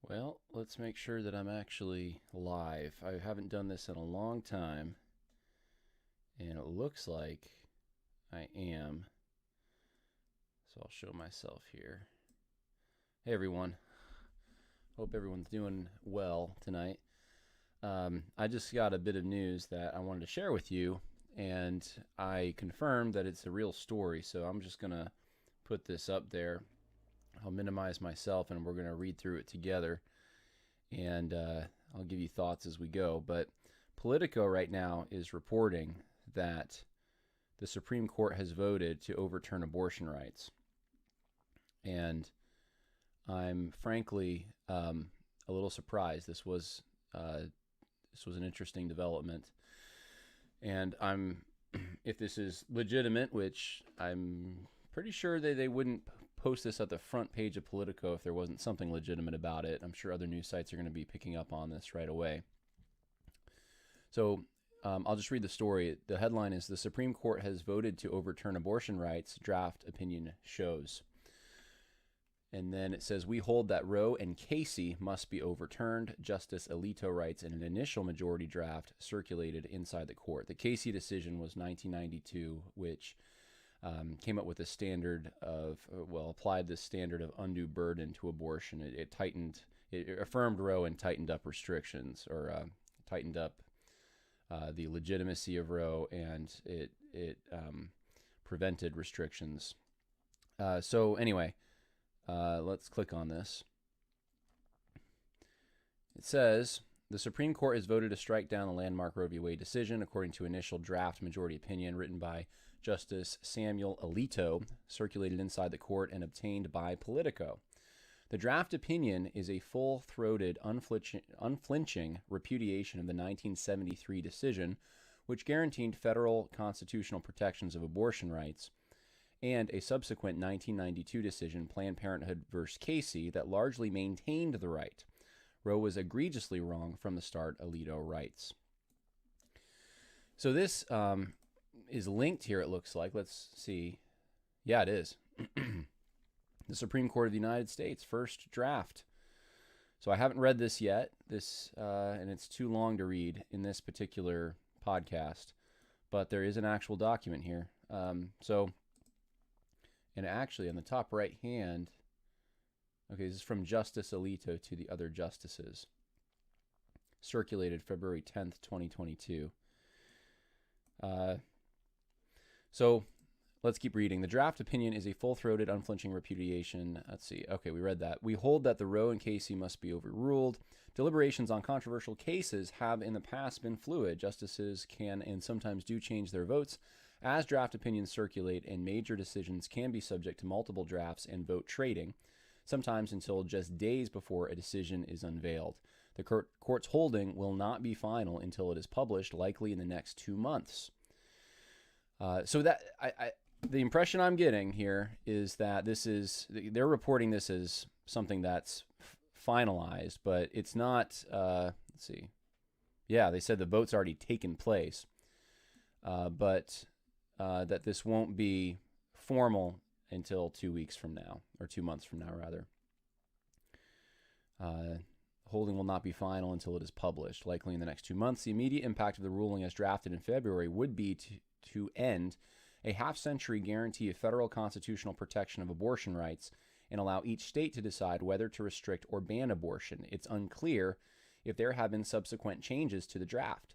Well, let's make sure that I'm actually live. I haven't done this in a long time, and it looks like I am. So I'll show myself here. Hey everyone. Hope everyone's doing well tonight. I just got a bit of news that I wanted to share with you, and I confirmed that it's a real story, so I'm just going to put this up there. I'll minimize myself, and we're going to read through it together, and I'll give you thoughts as we go. But Politico right now is reporting that the Supreme Court has voted to overturn abortion rights. And I'm frankly a little surprised. This was an interesting development, and if this is legitimate, which I'm pretty sure they wouldn't post this at the front page of Politico if there wasn't something legitimate about it. I'm sure other news sites are going to be picking up on this right away. So I'll just read the story. The headline is, "The Supreme Court has voted to overturn abortion rights, draft opinion shows." And then it says, "We hold that Roe and Casey must be overturned," Justice Alito writes in an initial majority draft circulated inside the court. The Casey decision was 1992, which came up with a standard of, applied this standard of undue burden to abortion. It affirmed Roe and tightened up restrictions, or tightened up the legitimacy of Roe, and it prevented restrictions. So anyway, let's click on this. It says, "The Supreme Court has voted to strike down the landmark Roe v. Wade decision, according to initial draft majority opinion written by Justice Samuel Alito, circulated inside the court and obtained by Politico. The draft opinion is a full-throated, unflinching repudiation of the 1973 decision, which guaranteed federal constitutional protections of abortion rights, and a subsequent 1992 decision, Planned Parenthood v. Casey, that largely maintained the right. Roe was egregiously wrong from the start," Alito writes. So this is linked here, it looks like. Let's see. Yeah, it is. The Supreme Court of the United States, first draft. So I haven't read this yet, and it's too long to read in this particular podcast, but there is an actual document here. And actually, on the top right hand, okay, this is from Justice Alito to the other justices. Circulated February 10th, 2022. So let's keep reading. "The draft opinion is a full-throated, unflinching repudiation." Let's see. Okay, we read that. "We hold that the Roe and Casey must be overruled. Deliberations on controversial cases have in the past been fluid. Justices can and sometimes do change their votes as draft opinions circulate, and major decisions can be subject to multiple drafts and vote trading, sometimes until just days before a decision is unveiled. The court's holding will not be final until it is published, likely in the next 2 months." So that the impression I'm getting here is that they're reporting this as something that's finalized, but it's not. Let's see. Yeah, they said the vote's already taken place, but that this won't be formal until 2 weeks from now, or 2 months from now, rather. Holding will not be final until it is published, likely in the next 2 months. The immediate impact of the ruling as drafted in February would be to end a half-century guarantee of federal constitutional protection of abortion rights and allow each state to decide whether to restrict or ban abortion. It's unclear if there have been subsequent changes to the draft.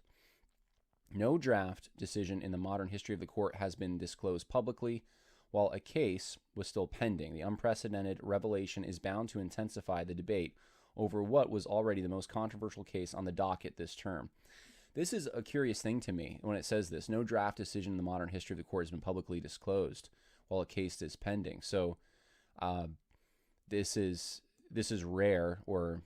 No draft decision in the modern history of the court has been disclosed publicly, while a case was still pending. The unprecedented revelation is bound to intensify the debate over what was already the most controversial case on the docket this term. This is a curious thing to me when it says this. No draft decision in the modern history of the court has been publicly disclosed while a case is pending. So this is rare, or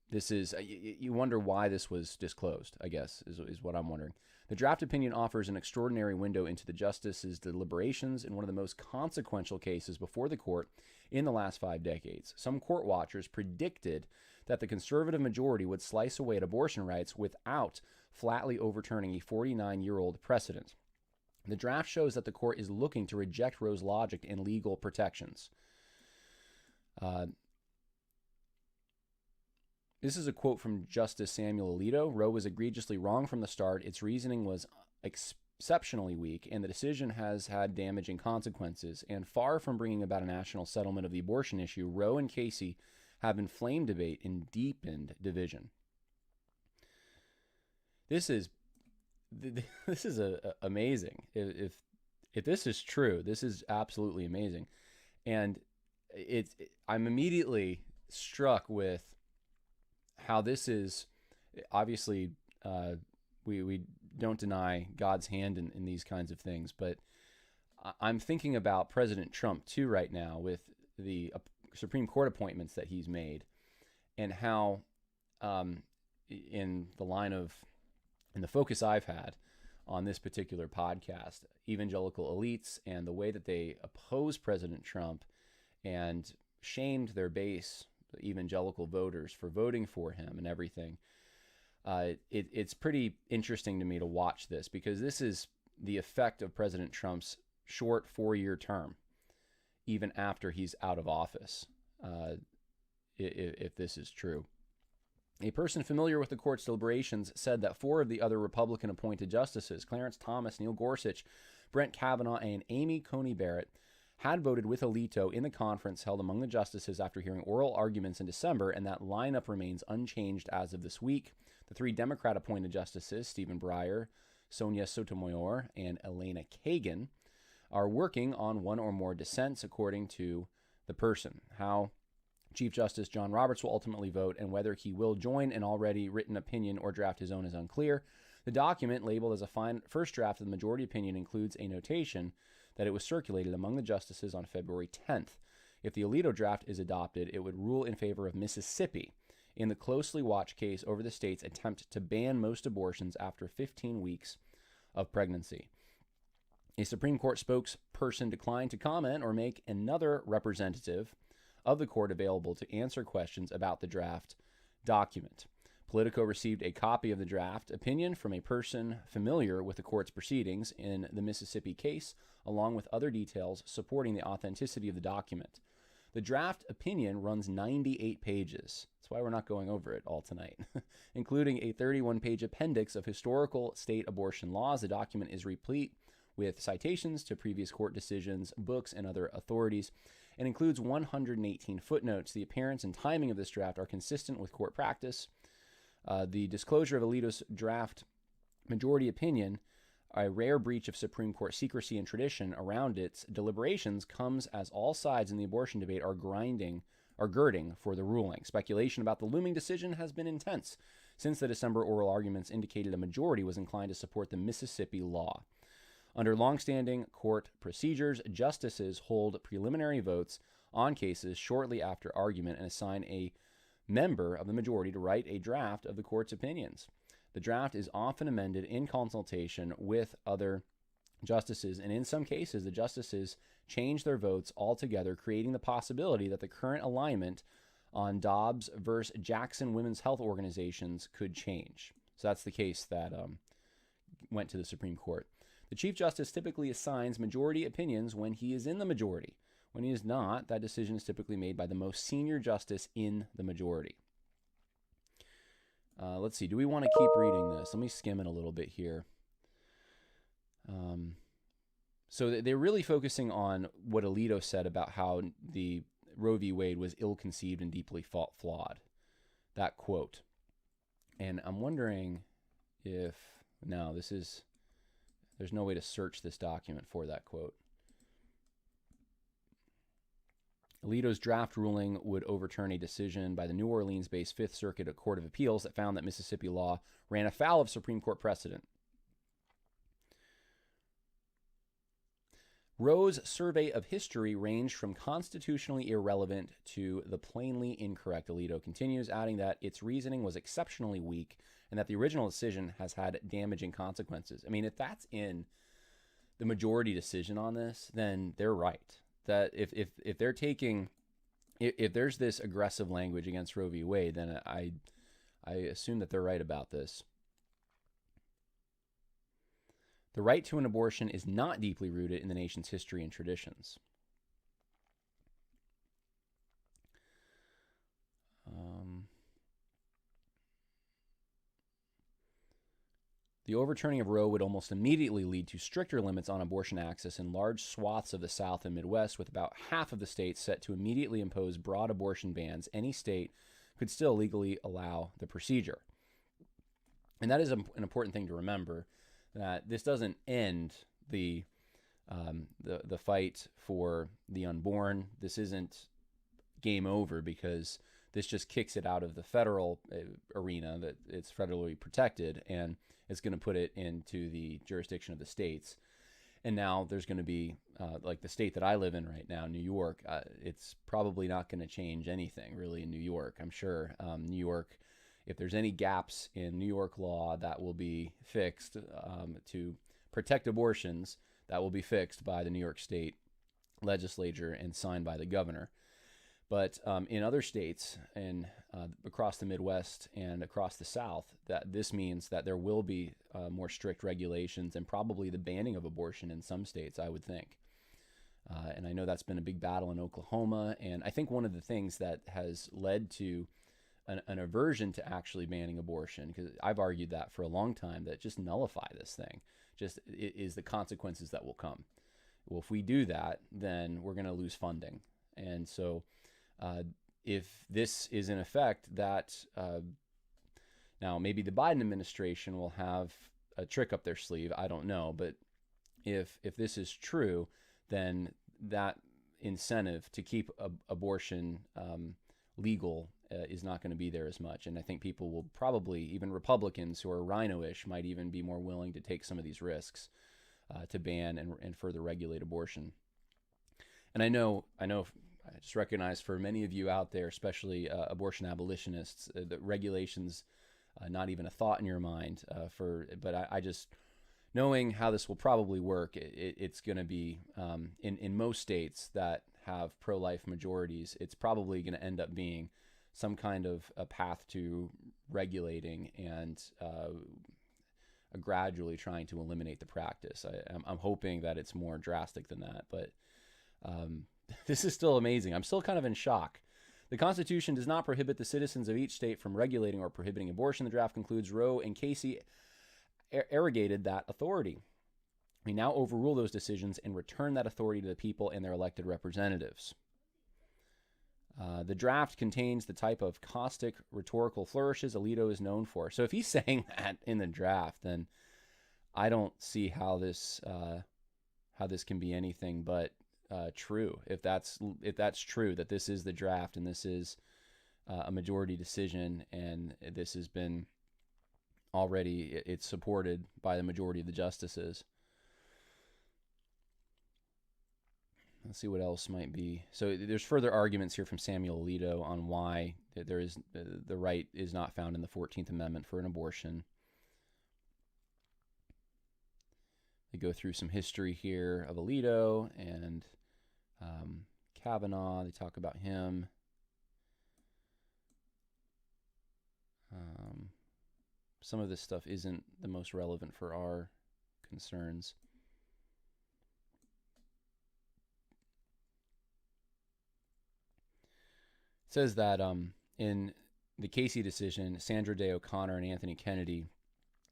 this is, you wonder why this was disclosed, I guess, is what I'm wondering. "The draft opinion offers an extraordinary window into the justices' deliberations in one of the most consequential cases before the court in the last 5 decades. Some court watchers predicted that the conservative majority would slice away at abortion rights without flatly overturning a 49-year-old precedent. The draft shows that the court is looking to reject Roe's logic and legal protections. This is a quote from Justice Samuel Alito. Roe was egregiously wrong from the start. Its reasoning was exceptionally weak, and the decision has had damaging consequences. And far from bringing about a national settlement of the abortion issue, Roe and Casey have inflamed debate and deepened division. This is amazing. If this is true, this is absolutely amazing. And I'm immediately struck with how this is, obviously, we don't deny God's hand in these kinds of things, but I'm thinking about President Trump too right now with the Supreme Court appointments that he's made, and how in the focus I've had on this particular podcast, evangelical elites and the way that they oppose President Trump and shamed their base, the evangelical voters, for voting for him and everything. It's pretty interesting to me to watch this, because this is the effect of President Trump's short 4-year term, even after he's out of office, if this is true. A person familiar with the court's deliberations said that 4 of the other Republican-appointed justices, Clarence Thomas, Neil Gorsuch, Brett Kavanaugh, and Amy Coney Barrett, had voted with Alito in the conference held among the justices after hearing oral arguments in December, and that lineup remains unchanged as of this week. The 3 Democrat-appointed justices, Stephen Breyer, Sonia Sotomayor, and Elena Kagan, are working on one or more dissents according to the person. How Chief Justice John Roberts will ultimately vote, and whether he will join an already written opinion or draft his own, is unclear. The document, labeled as a first draft of the majority opinion, includes a notation that it was circulated among the justices on February 10th. If the Alito draft is adopted, it would rule in favor of Mississippi in the closely watched case over the state's attempt to ban most abortions after 15 weeks of pregnancy. A Supreme Court spokesperson declined to comment or make another representative of the court available to answer questions about the draft document. Politico received a copy of the draft opinion from a person familiar with the court's proceedings in the Mississippi case, along with other details supporting the authenticity of the document. The draft opinion runs 98 pages. That's why we're not going over it all tonight, including a 31-page appendix of historical state abortion laws. The document is replete with citations to previous court decisions, books, and other authorities, and includes 118 footnotes. The appearance and timing of this draft are consistent with court practice. The disclosure of Alito's draft majority opinion, a rare breach of Supreme Court secrecy and tradition around its deliberations, comes as all sides in the abortion debate are girding for the ruling. Speculation about the looming decision has been intense since the December oral arguments indicated a majority was inclined to support the Mississippi law. Under longstanding court procedures, justices hold preliminary votes on cases shortly after argument and assign a member of the majority to write a draft of the court's opinions. The draft is often amended in consultation with other justices, and in some cases, the justices change their votes altogether, creating the possibility that the current alignment on Dobbs versus Jackson Women's Health Organizations could change. So that's the case that went to the Supreme Court. The Chief Justice typically assigns majority opinions when he is in the majority. When he is not, that decision is typically made by the most senior justice in the majority. Let's see. Do we want to keep reading this? Let me skim it a little bit here. So they're really focusing on what Alito said about how the Roe v. Wade was ill-conceived and deeply flawed. That quote. And I'm wondering if... No, there's no way to search this document for that quote. Alito's draft ruling would overturn a decision by the New Orleans-based Fifth Circuit Court of Appeals that found that Mississippi law ran afoul of Supreme Court precedent. Roe's survey of history ranged from constitutionally irrelevant to the plainly incorrect. Alito continues, adding that its reasoning was exceptionally weak and that the original decision has had damaging consequences. I mean, if that's in the majority decision on this, then they're right. That if they're taking, if there's this aggressive language against Roe v. Wade, then I assume that they're right about this. The right to an abortion is not deeply rooted in the nation's history and traditions. The overturning of Roe would almost immediately lead to stricter limits on abortion access in large swaths of the South and Midwest, with about half of the states set to immediately impose broad abortion bans. Any state could still legally allow the procedure. And that is an important thing to remember, that this doesn't end the fight for the unborn. This isn't game over, because this just kicks it out of the federal arena, that it's federally protected, and it's going to put it into the jurisdiction of the states. And now there's going to be, like the state that I live in right now, New York, it's probably not going to change anything really in New York. I'm sure New York, if there's any gaps in New York law that will be fixed to protect abortions, that will be fixed by the New York State legislature and signed by the governor. But in other states and across the Midwest and across the South, that this means that there will be more strict regulations and probably the banning of abortion in some states, I would think. And I know that's been a big battle in Oklahoma. And I think one of the things that has led to an aversion to actually banning abortion, because I've argued that for a long time, that just nullify this thing, just is the consequences that will come. Well, if we do that, then we're going to lose funding. And so if this is in effect, that now maybe the Biden administration will have a trick up their sleeve, I don't know, but if this is true, then that incentive to keep abortion legal is not going to be there as much. And I think people will probably, even Republicans who are rhino-ish, might even be more willing to take some of these risks to ban and further regulate abortion. And I know, I just recognize for many of you out there, especially abortion abolitionists, the regulations, not even a thought in your mind. But I just, knowing how this will probably work, it's going to be, in most states that have pro-life majorities, it's probably going to end up being some kind of a path to regulating and gradually trying to eliminate the practice. I'm hoping that it's more drastic than that, but this is still amazing. I'm still kind of in shock. The Constitution does not prohibit the citizens of each state from regulating or prohibiting abortion. The draft concludes Roe and Casey arrogated that authority. We now overrule those decisions and return that authority to the people and their elected representatives. The draft contains the type of caustic rhetorical flourishes Alito is known for. So if he's saying that in the draft, then I don't see how this can be anything but true. If that's true, that this is the draft and this is a majority decision, and this has been already, it's supported by the majority of the justices. Let's see what else might be. So there's further arguments here from Samuel Alito on why there is the right is not found in the 14th Amendment for an abortion. They go through some history here of Alito and Kavanaugh. They talk about him. Some of this stuff isn't the most relevant for our concerns. It says that in the Casey decision, Sandra Day O'Connor and Anthony Kennedy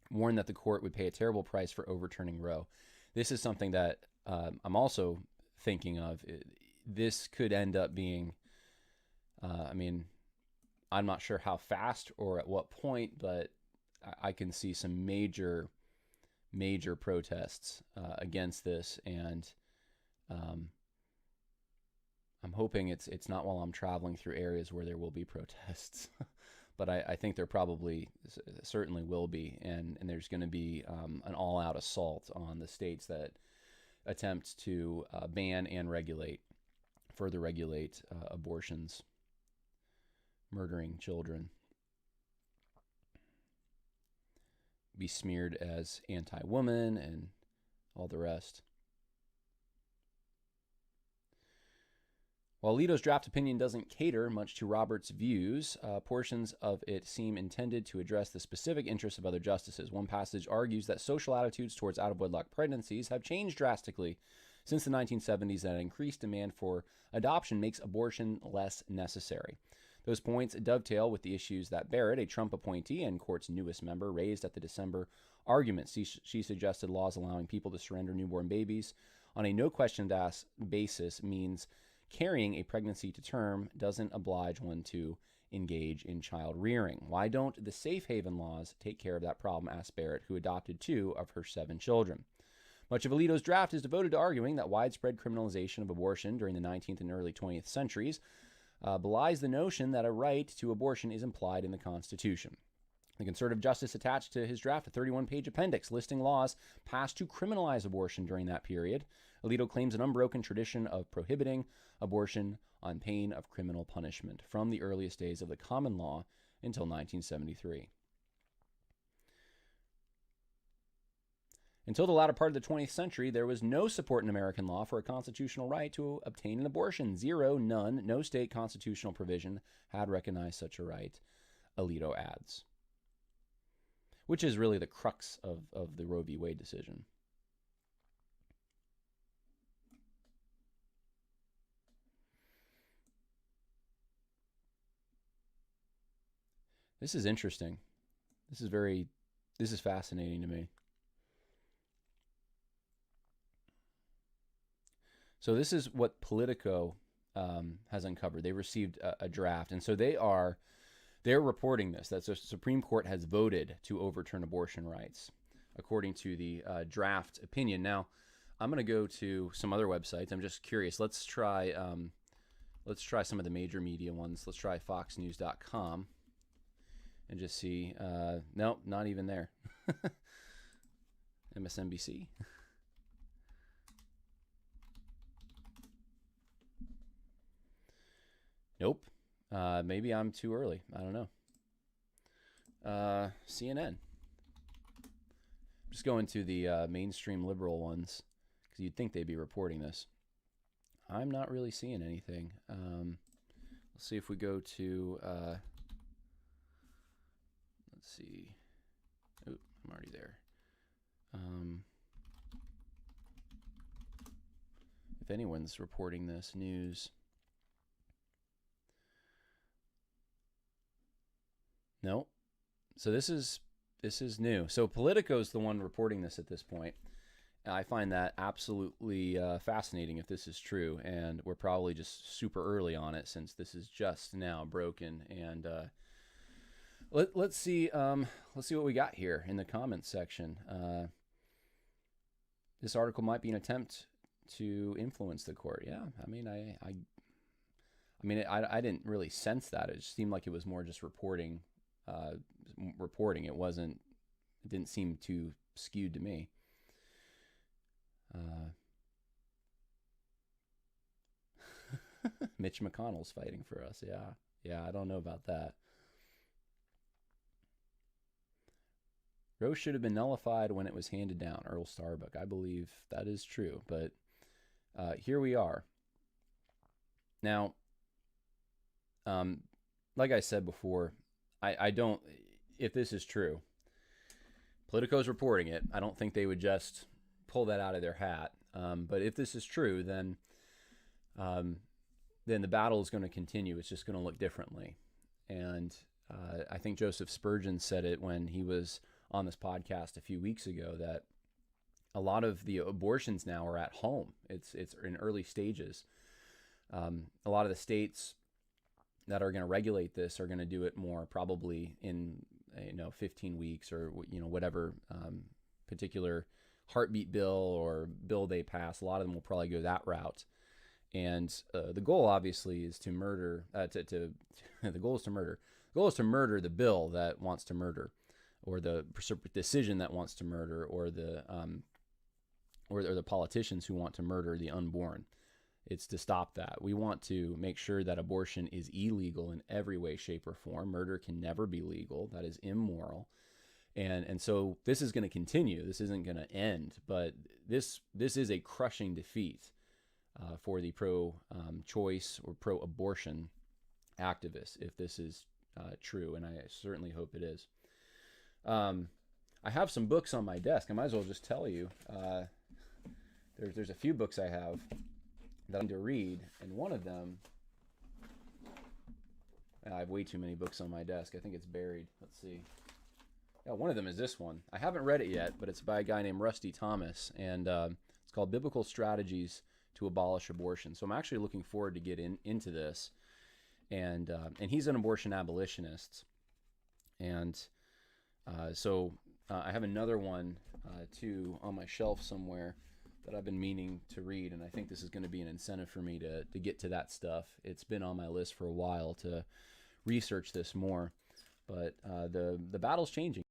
warned that the court would pay a terrible price for overturning Roe. This is something that I'm also thinking of. This could end up being, I'm not sure how fast or at what point, but I can see some major protests against this, and I'm hoping it's not while I'm traveling through areas where there will be protests, but I think there probably certainly will be, and there's going to be an all-out assault on the states that attempt to ban and further regulate abortions, murdering children, be smeared as anti-woman and all the rest. While Alito's draft opinion doesn't cater much to Roberts' views, portions of it seem intended to address the specific interests of other justices. One passage argues that social attitudes towards out-of-wedlock pregnancies have changed drastically since the 1970s, and an increased demand for adoption makes abortion less necessary. Those points dovetail with the issues that Barrett, a Trump appointee and court's newest member, raised at the December argument. She suggested laws allowing people to surrender newborn babies on a no-questions-asked basis means carrying a pregnancy to term doesn't oblige one to engage in child rearing. Why don't the safe haven laws take care of that problem, asked Barrett, who adopted 2 of her 7 children. Much of Alito's draft is devoted to arguing that widespread criminalization of abortion during the 19th and early 20th centuries belies the notion that a right to abortion is implied in the Constitution. The conservative justice attached to his draft a 31-page appendix listing laws passed to criminalize abortion during that period. Alito claims an unbroken tradition of prohibiting abortion on pain of criminal punishment from the earliest days of the common law until 1973. Until the latter part of the 20th century, there was no support in American law for a constitutional right to obtain an abortion. Zero, none, no state constitutional provision had recognized such a right, Alito adds. Which is really the crux of the Roe v. Wade decision. This is interesting. This is fascinating to me. So this is what Politico has uncovered. They received a draft, and so they're reporting this, that the Supreme Court has voted to overturn abortion rights, according to the draft opinion. Now, I'm going to go to some other websites. I'm just curious. Let's try some of the major media ones. Let's try foxnews.com and just see. No, not even there. MSNBC. Nope. Maybe I'm too early. I don't know. CNN. Just going to the mainstream liberal ones, because you'd think they'd be reporting this. I'm not really seeing anything. Let's see if we go to... let's see. Oh, I'm already there. If anyone's reporting this news... No. So this is new. So Politico is the one reporting this at this point. I find that absolutely fascinating if this is true, and we're probably just super early on it since this is just now broken. And let's see what we got here in the comments section. This article might be an attempt to influence the court. Yeah, I mean, I didn't really sense that. It just seemed like it was more just reporting. It didn't seem too skewed to me. Mitch McConnell's fighting for us. Yeah, I don't know about that. Roe should have been nullified when it was handed down, Earl Starbuck. I believe that is true, but here we are. Now, like I said before, I don't, if this is true, Politico's reporting it, I don't think they would just pull that out of their hat. But if this is true, then the battle is going to continue. It's just going to look differently. And I think Joseph Spurgeon said it when he was on this podcast a few weeks ago, that a lot of the abortions now are at home. It's in early stages. A lot of the states that are going to regulate this are going to do it more probably in 15 weeks or whatever particular heartbeat bill or bill they pass. A lot of them will probably go that route. And the goal obviously is to murder. The goal is to murder. The goal is to murder the bill that wants to murder, or the decision that wants to murder, or the politicians who want to murder the unborn. It's to stop that. We want to make sure that abortion is illegal in every way, shape, or form. Murder can never be legal. That is immoral. And so this is going to continue. This isn't going to end. But this is a crushing defeat for the pro-choice or pro-abortion activists, if this is true. And I certainly hope it is. I have some books on my desk. I might as well just tell you. There's a few books I have that I'm to read, and one of them, I have way too many books on my desk. I think it's buried. Let's see. Yeah, one of them is this one. I haven't read it yet, but it's by a guy named Rusty Thomas, and it's called Biblical Strategies to Abolish Abortion. So I'm actually looking forward to get into this. And he's an abortion abolitionist. And so I have another one, too, on my shelf somewhere that I've been meaning to read, and I think this is going to be an incentive for me to get to that stuff. It's been on my list for a while to research this more, but the battle's changing.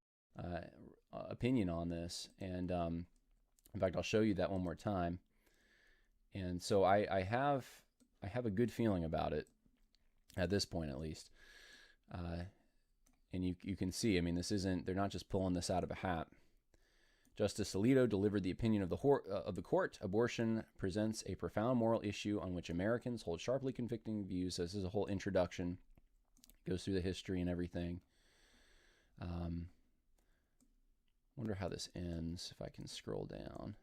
Opinion on this, and in fact, I'll show you that one more time. And so I have a good feeling about it at this point, at least. And you can see, I mean, they're not just pulling this out of a hat. Justice Alito delivered the opinion of the court. Abortion presents a profound moral issue on which Americans hold sharply conflicting views. So this is a whole introduction, goes through the history and everything. Wonder how this ends, if I can scroll down.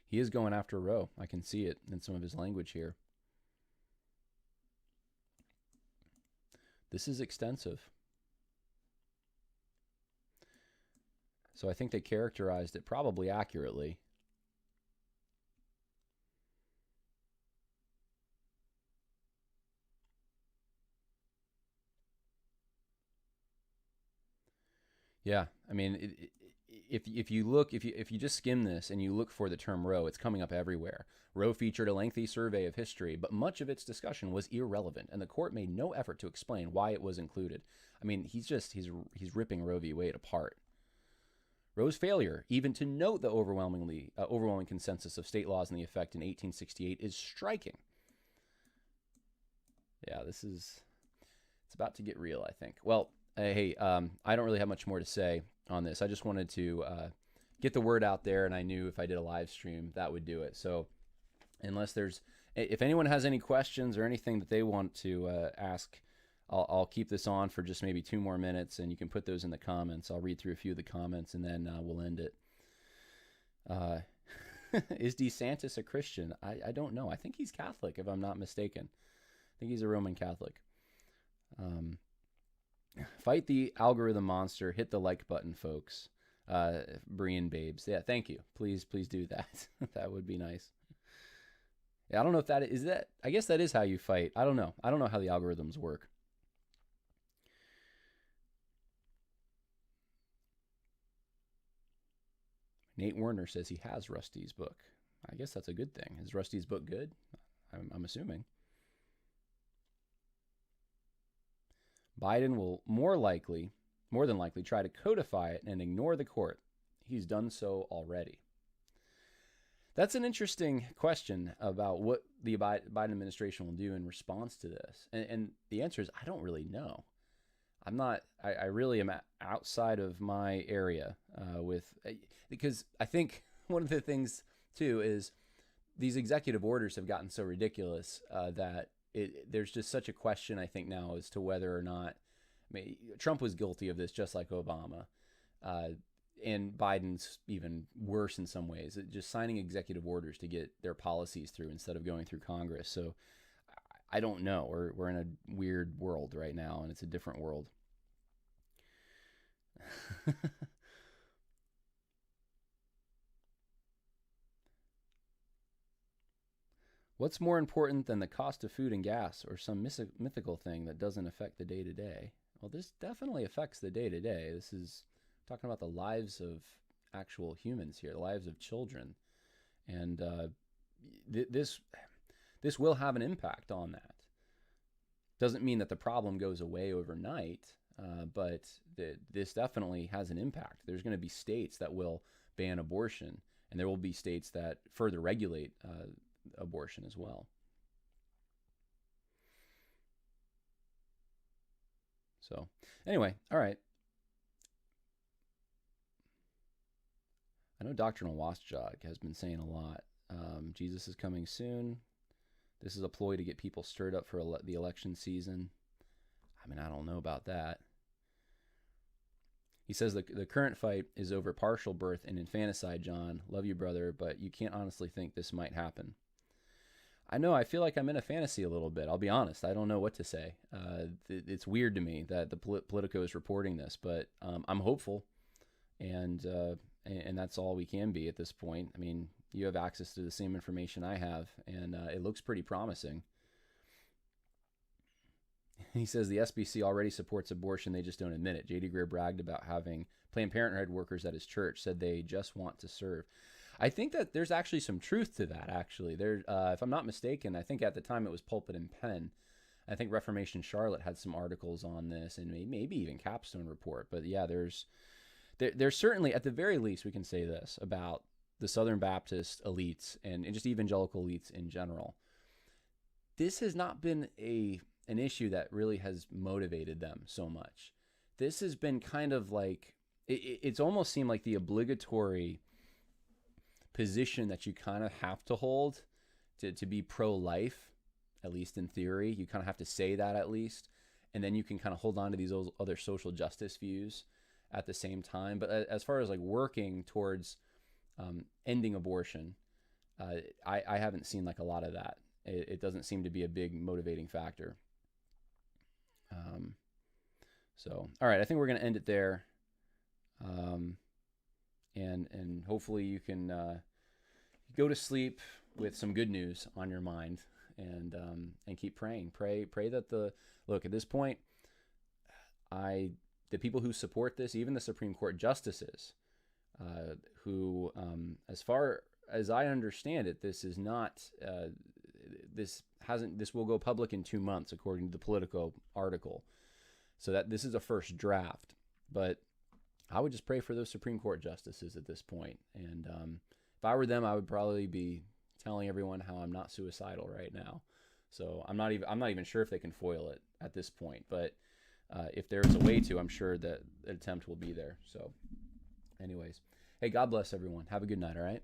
He is going after Roe. I can see it in some of his language here. This is extensive. So I think they characterized it probably accurately. Yeah, I mean, if you just skim this and you look for the term Roe, it's coming up everywhere. Roe featured a lengthy survey of history, but much of its discussion was irrelevant, and the court made no effort to explain why it was included. I mean, he's ripping Roe v. Wade apart. Roe's failure, even to note the overwhelming consensus of state laws in the effect in 1868, is striking. Yeah, it's about to get real, I think. Well, hey, I don't really have much more to say on this. I just wanted to get the word out there, and I knew if I did a live stream, that would do it. So if anyone has any questions or anything that they want to ask, I'll keep this on for just maybe 2 more minutes, and you can put those in the comments. I'll read through a few of the comments, and then we'll end it. Is DeSantis a Christian? I don't know. I think he's Catholic, if I'm not mistaken. I think he's a Roman Catholic. Fight the algorithm monster. Hit the like button, folks. Brian Babes. Yeah, thank you. Please do that. That would be nice. Yeah, I don't know if that is that. I guess that is how you fight. I don't know. I don't know how the algorithms work. Nate Werner says he has Rusty's book. I guess that's a good thing. Is Rusty's book good? I'm assuming. Biden will more than likely try to codify it and ignore the court. He's done so already. That's an interesting question about what the Biden administration will do in response to this. And the answer is, I don't really know. I really am outside of my area because I think one of the things too is these executive orders have gotten so ridiculous that there's just such a question, I think, now as to whether or not, Trump was guilty of this just like Obama, and Biden's even worse in some ways, just signing executive orders to get their policies through instead of going through Congress. So I don't know. We're in a weird world right now, and it's a different world. What's more important than the cost of food and gas, or some mythical thing that doesn't affect the day-to-day? Well, this definitely affects the day-to-day. This is talking about the lives of actual humans here, the lives of children. And this will have an impact on that. Doesn't mean that the problem goes away overnight, but this definitely has an impact. There's going to be states that will ban abortion, and there will be states that further regulate abortion as well. So anyway, all right. I know Doctrinal Watchdog has been saying a lot. Jesus is coming soon. This is a ploy to get people stirred up for the election season. I mean, I don't know about that. He says the current fight is over partial birth and infanticide, John. Love you, brother, but you can't honestly think this might happen. I know, I feel like I'm in a fantasy a little bit. I'll be honest. I don't know what to say. It's weird to me that the Politico is reporting this, but I'm hopeful, and that's all we can be at this point. I mean, you have access to the same information I have, and it looks pretty promising. He says the SBC already supports abortion, they just don't admit it. J.D. Greer bragged about having Planned Parenthood workers at his church, said they just want to serve. I think that there's actually some truth to that, actually. If I'm not mistaken, I think at the time it was Pulpit and Pen. I think Reformation Charlotte had some articles on this, and maybe even Capstone Report. But yeah, there's certainly, at the very least, we can say this about the Southern Baptist elites and just evangelical elites in general. This has not been an issue that really has motivated them so much. This has been kind of like, it's almost seemed like the obligatory position that you kind of have to hold to be pro-life, at least in theory. You kind of have to say that at least, and then you can kind of hold on to these other social justice views at the same time. But as far as like working towards ending abortion, I haven't seen like a lot of that. It doesn't seem to be a big motivating factor. So, all right, I think we're going to end it there. And hopefully you can go to sleep with some good news on your mind, and keep praying. Pray that look, at this point, the people who support this, even the Supreme Court justices, who, as far as I understand it, this is not, this will go public in 2 months, according to the Politico article. So that this is a first draft, but I would just pray for those Supreme Court justices at this point. And if I were them, I would probably be telling everyone how I'm not suicidal right now. So I'm not even sure if they can foil it at this point. But if there's a way to, I'm sure that an attempt will be there. So anyways, hey, God bless everyone. Have a good night, all right?